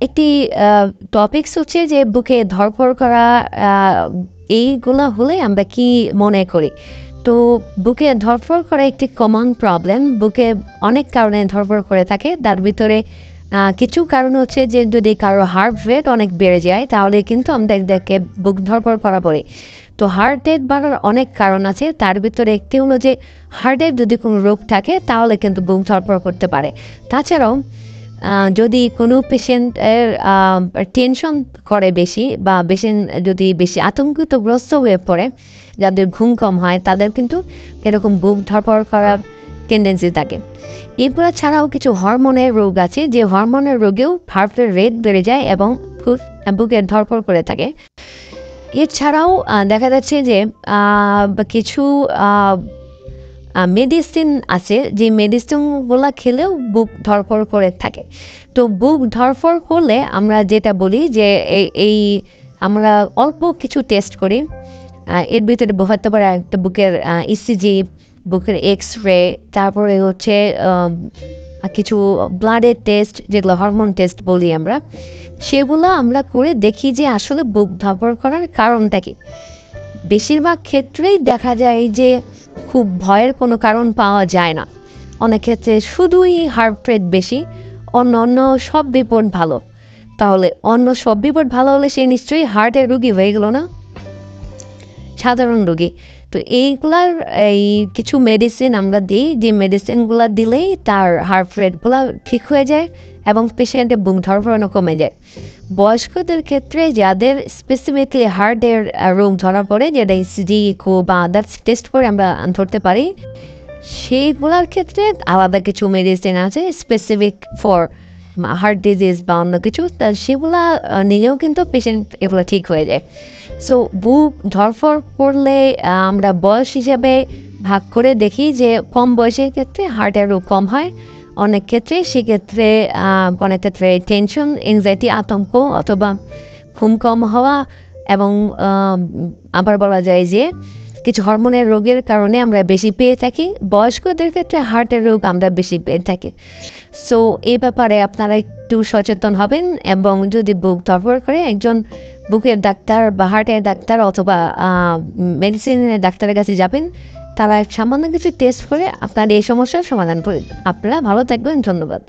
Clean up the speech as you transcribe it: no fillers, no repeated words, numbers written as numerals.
একটি টপিকস হচ্ছে যে বুকে ধড়ফড় করা এইগুলা হলে আমরা কি মনে করি? তো বুকে ধড়ফড় করা একটি কমন প্রবলেম। বুকে অনেক কারণে ধড়ফড় করে থাকে। তার ভিতরে কিছু কারণ হচ্ছে যে যদি কারো হার্ট রেট অনেক বেড়ে যায় তাহলে কিন্তু আমাদেরকে বুক ধড়ফড় করা পড়ে। তো হার্ট রেট বাড়ার অনেক কারণ আছে। তার ভিতরে একটি হলো যে হার্টের যদি কোনো রোগ থাকে তাহলে কিন্তু বুক ধড়ফড় করতে পারে। তাছাড়াও যদি কোনো পেশেন্টের টেনশন করে বেশি বা যদি বেশি আতঙ্কিতগ্রস্ত হয়ে পড়ে, যাদের ঘুম কম হয় তাদের কিন্তু এরকম বুক ধড়ফড় করার টেন্ডেন্সি থাকে। এগুলো ছাড়াও কিছু হরমোনের রোগ আছে, যে হরমোনের রোগেও হার্টের রেট বেড়ে যায় এবং বুকের ধড়ফড় করে থাকে। এছাড়াও দেখা যাচ্ছে যে কিছু মেডিসিন আছে, যে মেডিসিনগুলো খেলেও বুক ধড়ফড় করে থাকে। তো বুক ধড়ফড় করলে আমরা যেটা বলি যে এই আমরা অল্প কিছু টেস্ট করি। এর ভিতরে হতে পারে একটা বুকের ইসিজি, বুকের এক্স-রে, তারপরে হচ্ছে কিছু ব্লাডের টেস্ট, যেগুলো হরমোন টেস্ট বলি আমরা, সেগুলো আমরা করে দেখি যে আসলে বুক ধড়ফড় করার কারণটা কি। বেশিরভাগ ক্ষেত্রেই দেখা যায় যে খুব ভয়ের কোনো কারণ পাওয়া যায় না। অনেক ক্ষেত্রে শুধুই হার্ট রেট বেশি, অন্য সব রিপোর্ট ভালো। তাহলে অন্য সব রিপোর্ট ভালো হলে সে নিশ্চয়ই হার্টের রুগী হয়ে গেল না, সাধারণ রোগী। তো এইগুলার কিছু মেডিসিন আমরা দিই, যে মেডিসিনগুলো দিলেই তার হার্ট রেটগুলো ঠিক হয়ে যায় এবং পেশেন্টের বুক ধড়ফড়ানো কমে যায়। বয়স্কদের ক্ষেত্রে যাদের স্পেসিফিকলি হার্টের রোগ ধরা পড়ে, যেটা ইসিজি, ইকো বা আদার্স টেস্ট করে আমরা ধরতে পারি, সেইগুলোর ক্ষেত্রে আলাদা কিছু মেডিসিন আছে স্পেসিফিক ফর হার্ট ডিজিজ বা অন্য কিছু, তা সেগুলা নিলেও কিন্তু পেশেন্ট এগুলো ঠিক হয়ে যায়। সো বুক ধড়ফড় করলে আমরা বয়স হিসাবে ভাগ করে দেখি যে কম বয়সের ক্ষেত্রে হার্টের রোগ কম হয়। অনেক ক্ষেত্রে সেক্ষেত্রে অনেক ক্ষেত্রে টেনশন, এনজাইটি, আতঙ্ক অথবা ঘুম কম হওয়া এবং আবার বলা যায় যে কিছু হরমোনের রোগের কারণে আমরা বেশি পেয়ে থাকি। বয়স্কদের ক্ষেত্রে হার্টের রোগ আমরা বেশি পেয়ে থাকি। সো এই ব্যাপারে আপনারা একটু সচেতন হবেন এবং যদি বুক ধড়ফড় করে একজন বুকের ডাক্তার বা হার্টের ডাক্তার অথবা মেডিসিনের ডাক্তারের কাছে যাবেন। তারা সামান্য কিছু টেস্ট করে আপনার এই সমস্যার সমাধান করে। আপনারা ভালো থাকবেন। ধন্যবাদ।